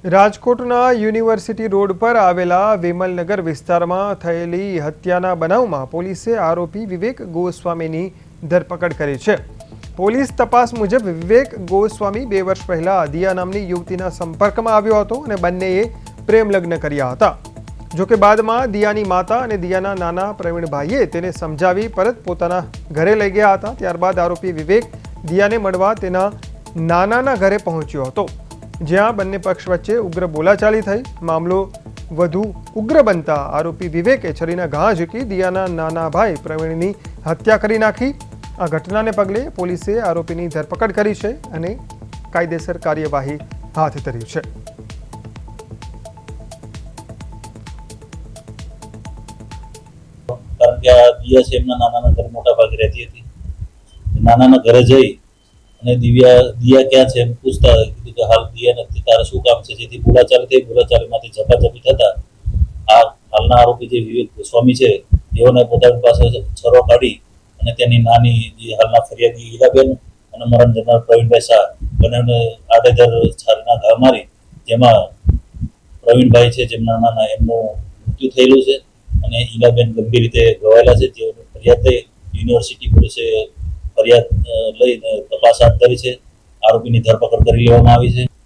રાજકોટના university road પર આવેલા વિમલનગર વિસ્તારમાં થયેલી હત્યાના બનાવમાં પોલીસે આરોપી વિવેક ગોસ્વામીની ધરપકડ કરી છે। પોલીસ તપાસ મુજબ વિવેક ગોસ્વામી 2 વર્ષ પહેલા દિયા નામની યુવતીના સંપર્કમાં આવ્યો હતો અને બંનેએ પ્રેમ લગ્ન કર્યા હતા। જોકે બાદમાં દિયાની માતા અને દિયાના નાના પ્રવીણભાઈએ તેને સમજાવી પરત પોતાના ઘરે લઈ ગયા હતા। ત્યારબાદ આરોપી વિવેક દિયાને મળવા તેના નાનાના ઘરે પહોંચ્યો હતો, જ્યાં બંને પક્ષ વચ્ચે ઉગ્ર બોલાચાલી થઈ। મામલો વધુ ઉગ્ર બનતા આરોપી વિવેકે છરીના ઘા ઝીકી દિયાના નાના ભાઈ પ્રવીણની હત્યા કરી નાખી। આ ઘટનાને પગલે પોલીસે આરોપીની ધરપકડ કરી છે અને કાયદેસર કાર્યવાહી હાથ ધરી છે। કારણ કે આ દિયા છે એમના નાનાના ઘરે મોટા ભાગે રહેતી હતી। નાનાના ઘરે જઈ અને દિયા ક્યાં છે એમ પૂછતા કીધું કે હાલ દિયા નથી, તારે શું કામ છે, જેથી બોલાચાલી થઈ। બોલાચાલીમાંથી ઝપાઝપી થતા આ હાલના આરોપી જે વિવેક ગોસ્વામી છે તેઓને પોતાની પાસે છરો કાઢી અને તેની નાની જે હાલના ફરિયાદી ઈલાબેન અને મરણ જનાર પ્રવીણભાઈ શાહ બંનેને આડેધડ છરીના ઘા મારી, જેમાં પ્રવીણભાઈ છે જેમના નાના એમનું મૃત્યુ થયેલું છે અને ઈલાબેન ગંભીર રીતે ઘવાયેલા છે। જેઓની ફરિયાદ લઈ યુનિવર્સિટી પોલીસે ફરિયાદ લઈને તપાસ હાથ ધરી છે। આરોપીની ધરપકડ કરી લેવામાં આવી છે।